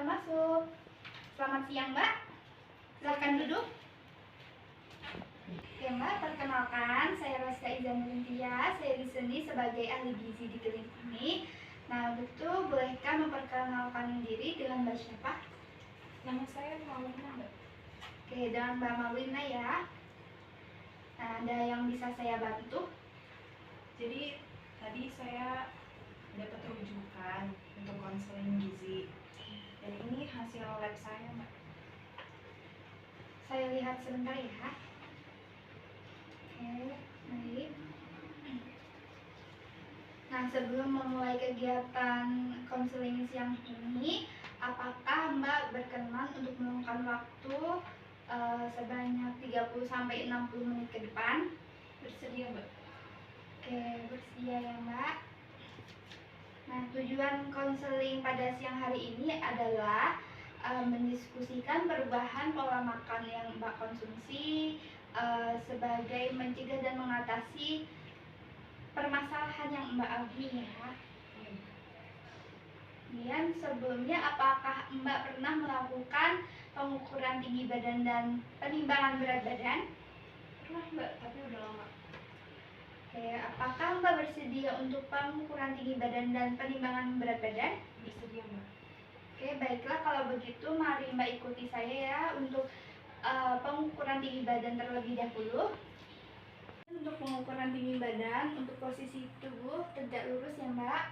silakan masuk. Selamat siang, Mbak. Silakan duduk. Oke, Mbak, perkenalkan, saya Roska Izzanulintia. Saya di sini sebagai ahli gizi di klinik ini. Nah, betul, bolehkah memperkenalkan diri dengan Mbak siapa? Nama saya Maulina, Mbak. Oke, dengan Mbak Maulina ya. Nah, ada yang bisa saya bantu? Jadi tadi saya dapat rujukan untuk konseling gizi. Dan ini hasil lab saya, Mbak. Saya lihat sebentar ya. Oke, baik. Nah, sebelum memulai kegiatan konseling siang ini, apakah Mbak berkenan untuk meluangkan waktu sebanyak 30-60 menit ke depan? Bersedia, Mbak? Oke, bersedia ya, Mbak. Nah, tujuan konseling pada siang hari ini adalah mendiskusikan perubahan pola makan yang Mbak konsumsi sebagai mencegah dan mengatasi permasalahan yang Mbak alami ya. Kemudian sebelumnya, apakah Mbak pernah melakukan pengukuran tinggi badan dan penimbangan berat badan? Pernah, Mbak, tapi udah lama. Oke, apakah Mbak bersedia untuk pengukuran tinggi badan dan penimbangan berat badan? Bersedia, Mbak. Oke, baiklah, kalau begitu mari Mbak ikuti saya ya untuk pengukuran tinggi badan terlebih dahulu. Untuk pengukuran tinggi badan, untuk posisi tubuh tegak lurus ya, Mbak.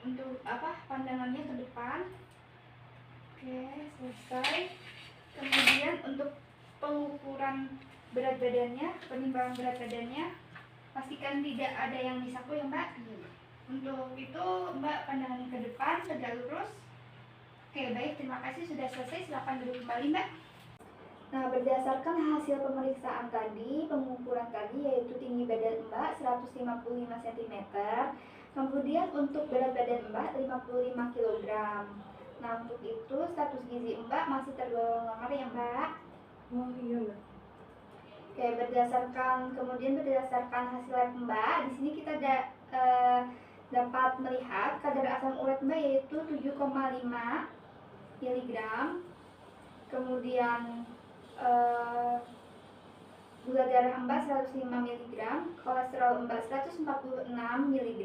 Untuk pandangannya ke depan. Oke, selesai. Kemudian untuk pengukuran berat badannya, penimbangan berat badannya, pastikan tidak ada yang disaku ya, Mbak. Untuk itu Mbak pandangannya ke depan, tegak lurus. Oke, baik, terima kasih sudah selesai. Silakan duduk kembali, Mbak. Nah, berdasarkan hasil pemeriksaan tadi, pengukuran tadi yaitu tinggi badan Mbak 155 cm. Kemudian untuk berat badan Mbak 55 kg. Nah, untuk itu status gizi Mbak masih tergolong normal ya, Mbak? Oh iya, Mbak. Oke, kemudian berdasarkan hasil lab Mbak, di sini kita dapat melihat kadar asam urat Mbak yaitu 7,5 mg. Kemudian gula darah Mbak 105 mg, kolesterol Mbak 146 mg,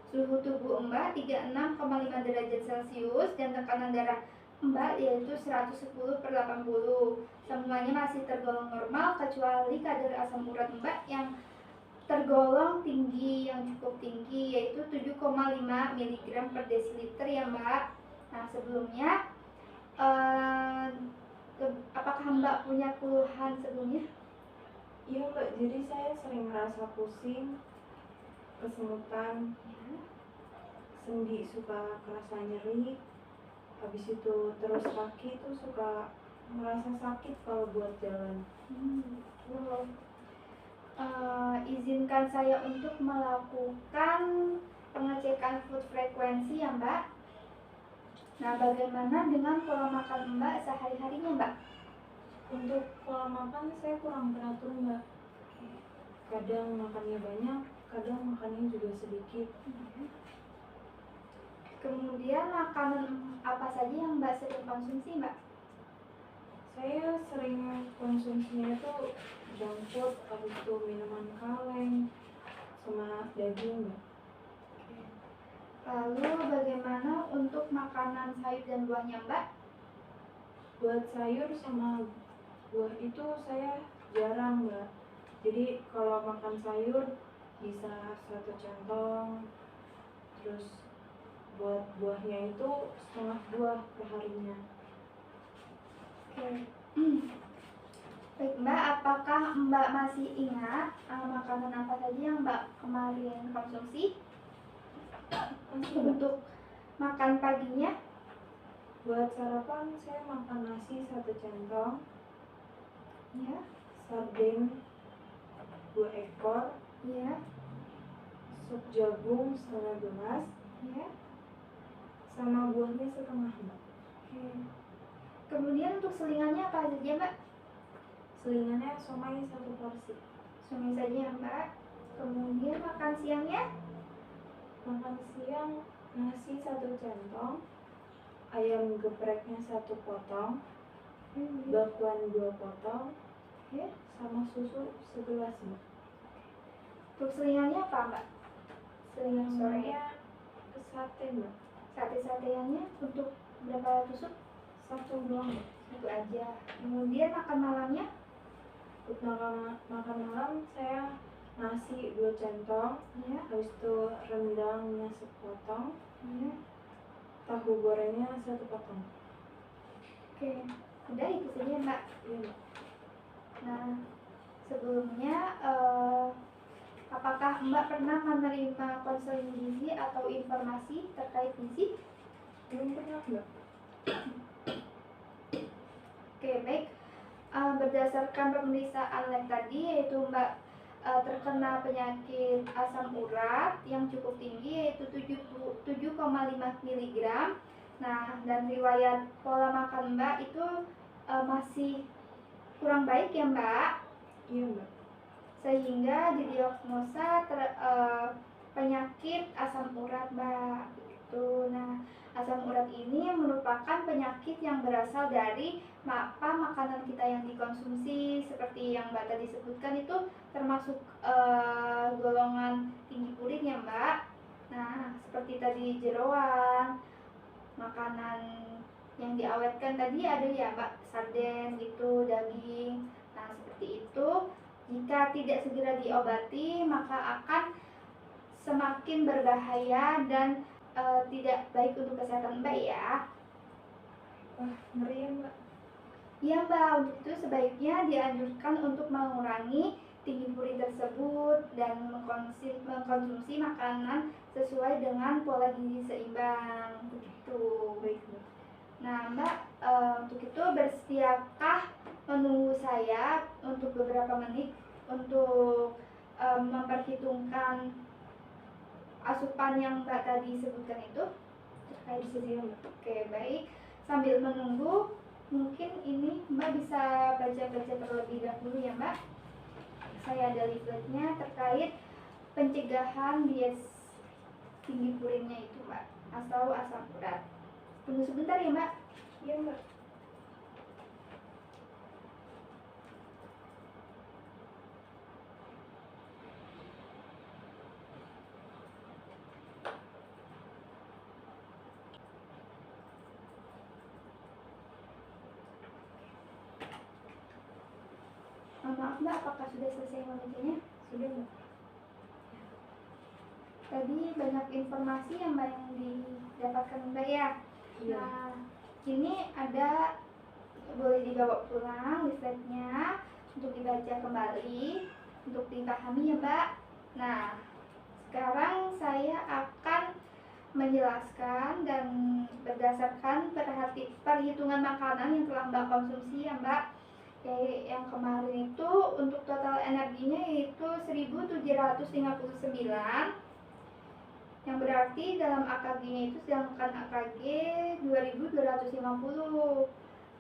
suhu tubuh Mbak 36,5 derajat Celcius, dan tekanan darah Mbak yaitu 110/80. Semuanya masih tergolong normal kecuali kadar asam urat Mbak yang tergolong tinggi, yang cukup tinggi, yaitu 7,5 mg per desiliter ya, Mbak. Nah, sebelumnya apakah Mbak punya keluhan sebelumnya? Iya, Mbak, jadi saya sering merasa pusing, kesemutan, sendi suka kerasa nyeri, habis itu terus kaki itu suka merasa sakit kalau buat jalan. Izinkan saya untuk melakukan pengecekan food frekuensi ya, Mbak. Nah, bagaimana dengan pola makan Mbak sehari-harinya, Mbak? Untuk pola makan saya kurang teratur, Mbak. Kadang makannya banyak, kadang makannya juga sedikit. Kemudian makanan apa saja yang Mbak sering konsumsi, Mbak? Saya sering konsumsinya itu junk food, habis itu minuman kaleng, sama daging, Mbak. Lalu bagaimana untuk makanan sayur dan buahnya, Mbak? Buat sayur sama buah itu saya jarang, Mbak. Jadi kalau makan sayur bisa 1 centong, terus buat buahnya itu setengah buah perharinya. Oke. Baik, Mbak, apakah Mbak masih ingat makanan apa saja yang Mbak kemarin konsumsi? Untuk makan paginya? Buat sarapan saya makan nasi 1 centong, Ya. sarden 2 ekor, Ya. sup jagung setengah gelas, Ya. sama buahnya setengah, Mbak. Oke. Kemudian untuk selingannya apa saja, Mbak? Selingannya somai 1 porsi. Somai saja ya, Mbak. Kemudian makan siangnya? Makan siang nasi 1 centong, ayam gepreknya 1 potong, bakwan 2 potong, Oke. sama susu segelas Mbak. Untuk selingannya apa Mbak? Selingan sore. Semuanya sate Mbak. Sate-sateannya untuk berapa tusuk? 1 doang Mbak. Itu aja. Kemudian makan malamnya? Untuk makan malam saya nasi 2 centong, Ya. habis itu rendangnya 1 potong, Ya. tahu gorengnya 1 potong. Oke. Udah itu saja Mbak. Iya Mbak. Nah, sebelumnya apakah Mbak pernah menerima konseling gizi atau informasi terkait gizi? Belum pernah Mbak. Oke, baik. Berdasarkan pemeriksaan lab tadi, yaitu Mbak terkena penyakit asam urat yang cukup tinggi, yaitu 7,5 mg. Nah, dan riwayat pola makan Mbak itu masih kurang baik ya Mbak, Iya Mbak. sehingga didiagnosa penyakit asam urat Mbak. Gitu. Nah, asam urat ini merupakan penyakit yang berasal dari makanan kita yang dikonsumsi, seperti yang Mbak tadi sebutkan itu termasuk golongan tinggi purin ya Mbak. Nah, seperti tadi jeroan, makanan yang diawetkan tadi ada ya Mbak, sarden gitu, daging. Nah, seperti itu. Jika tidak segera diobati, maka akan semakin berbahaya dan tidak baik untuk kesehatan Mbak ya. Wah, ngeri ya Mbak. Iya Mbak, untuk itu sebaiknya dianjurkan untuk mengurangi tinggi purin tersebut dan mengkonsumsi makanan sesuai dengan pola gizi seimbang. Begitu. Baik Mbak. Nah Mbak, untuk itu bersediakah menunggu saya untuk beberapa menit untuk memperhitungkan asupan yang Mbak tadi sebutkan itu terkait Bersedia Mbak. Oke, baik. Sambil menunggu, mungkin ini Mbak bisa baca-baca terlebih dahulu ya Mbak. Saya ada leafletnya terkait pencegahan diet tinggi purinnya itu Mbak, atau asam urat. Tunggu sebentar ya Mbak. Iya Mbak. Maaf Mbak, apakah sudah selesai membacanya? Sudah Mbak. Tadi banyak informasi yang Mbak yang didapatkan Mbak ya. Iya. Nah, ini ada, boleh dibawa pulang leafletnya untuk dibaca kembali, untuk dipahami ya Mbak. Nah, sekarang saya akan menjelaskan dan berdasarkan perhitungan makanan yang telah Mbak konsumsi ya Mbak. Yang kemarin itu untuk total energinya yaitu 1759, yang berarti dalam AKG-nya itu sedangkan AKG 2250.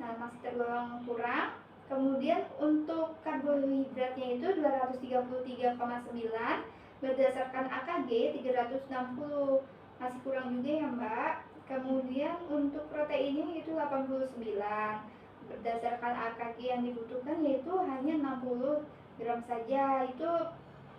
Nah, masih tergolong kurang. Kemudian untuk karbohidratnya itu 233,9 berdasarkan AKG 360, masih kurang juga ya Mbak. Kemudian untuk proteinnya itu 89, berdasarkan AKG yang dibutuhkan yaitu hanya 60 gram saja, itu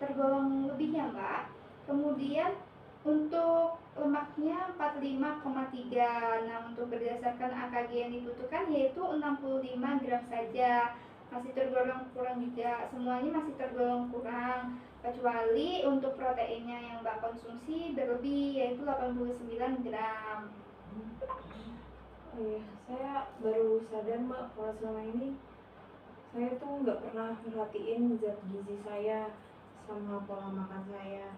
tergolong lebihnya Mbak. Kemudian untuk lemaknya 45,3. Nah, untuk berdasarkan AKG yang dibutuhkan yaitu 65 gram saja, masih tergolong kurang juga. Semuanya masih tergolong kurang, kecuali untuk proteinnya yang Mbak konsumsi berlebih yaitu 89 gram. Oh iya, saya baru sadar Mbak kalau selama ini saya tuh nggak pernah perhatiin zat gizi saya sama pola makan saya.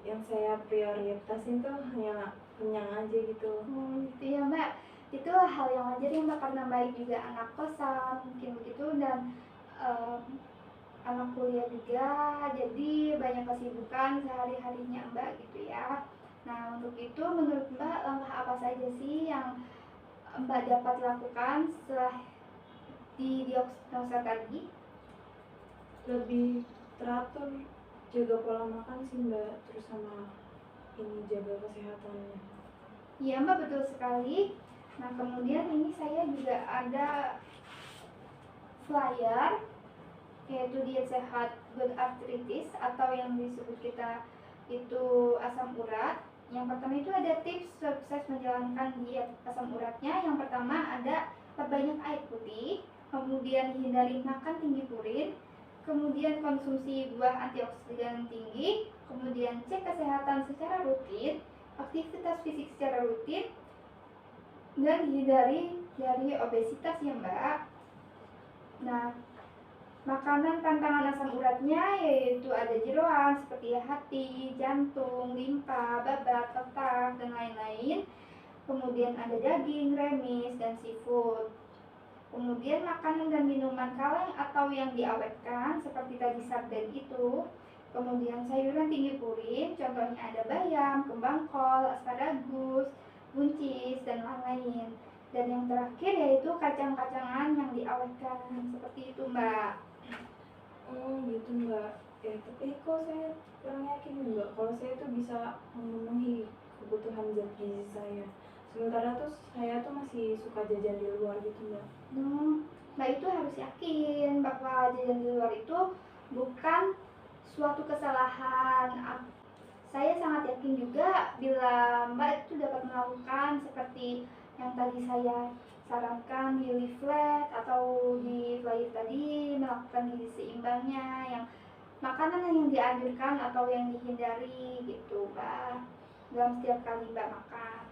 Yang saya prioritasin tuh hanya kenyang aja gitu. Gitu ya Mbak. Itu hal yang wajar ya Mbak, karena Mbak juga anak kosan mungkin begitu, dan anak kuliah juga, jadi banyak kesibukan sehari-harinya Mbak gitu ya. Nah, untuk itu menurut Mbak langkah apa saja sih yang Mbak dapat lakukan setelah didiagnosa tadi? Lebih teratur, jaga pola makan sih Mbak, terus sama ini jaga kesehatannya. Iya Mbak, betul sekali. Nah, kemudian ini saya juga ada flyer, yaitu diet sehat good arthritis atau yang disebut kita itu asam urat. Yang pertama itu ada tips sukses menjalankan diet asam uratnya. Yang pertama ada perbanyak air putih, kemudian hindari makan tinggi purin, kemudian konsumsi buah antioksidan tinggi, kemudian cek kesehatan secara rutin, aktivitas fisik secara rutin, dan hindari dari obesitas ya Mbak. Nah, makanan pantangan asam uratnya yaitu ada jeroan seperti hati, jantung, limpa, babat, otak, dan lain-lain. Kemudian ada daging, remis, dan seafood. Kemudian makanan dan minuman kaleng atau yang diawetkan seperti tadi sarden itu. Kemudian sayuran tinggi purin, contohnya ada bayam, kembang kol, asparagus, buncis, dan lain-lain. Dan yang terakhir yaitu kacang-kacangan yang diawetkan seperti itu Mbak. Oh gitu Mbak. Ya tapi kok saya kurang yakin Mbak kalau saya tuh bisa memenuhi kebutuhan zat gizi saya. Sementara tuh saya tuh masih suka jajan di luar gitu Mbak. Mbak itu harus yakin bahwa jajan di luar itu bukan suatu kesalahan. Saya sangat yakin juga bila Mbak itu dapat melakukan seperti yang tadi saya sarankan di leaflet atau di flyer tadi, melakukan gizi seimbangnya, yang makanan yang dianjurkan atau yang dihindari gitu Mbak, dalam setiap kali Mbak makan.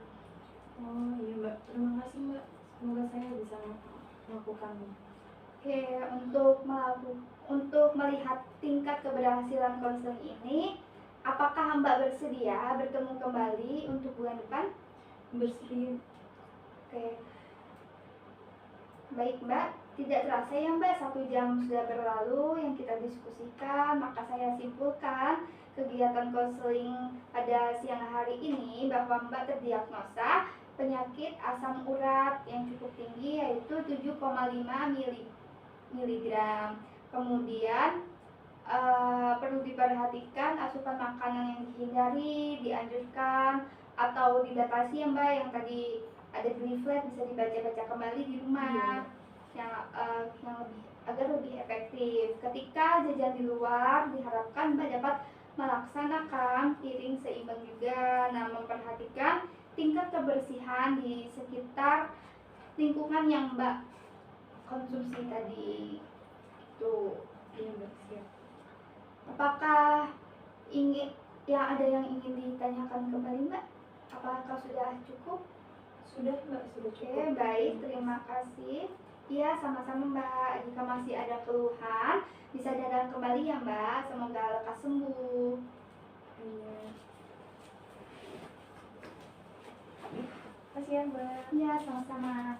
Oh iya Mbak, terima kasih Mbak. Semoga saya bisa melakukannya. Oke, untuk melihat tingkat keberhasilan konseling ini, apakah Mbak bersedia bertemu kembali untuk bulan depan? Bersedia. Oke, baik Mbak. Tidak terasa ya Mbak, 1 jam sudah berlalu yang kita diskusikan. Maka saya simpulkan kegiatan konseling pada siang hari ini bahwa Mbak terdiagnosa penyakit asam urat yang cukup tinggi, yaitu 7,5 miligram. Kemudian perlu diperhatikan asupan makanan yang dihindari, dianjurkan atau dibatasi ya Mbak, yang tadi ada di leaflet, bisa dibaca-baca kembali di rumah. Yang lebih agar lebih efektif. Ketika jajan di luar, diharapkan Mbak dapat melaksanakan piring seimbang juga. Nah, memperhatikan tingkat kebersihan di sekitar lingkungan yang Mbak konsumsi tadi. Tuh. Iya Mbak, siap. Apakah ada yang ingin ditanyakan kembali Mbak? Apakah sudah cukup? Sudah Mbak, sudah cukup. Oke, baik, terima kasih. Ya, sama-sama Mbak. Jika masih ada keluhan, bisa datang kembali ya Mbak. Semoga lekas sembuh. Iya. Terima kasih ya Mbak. Ya, sama-sama.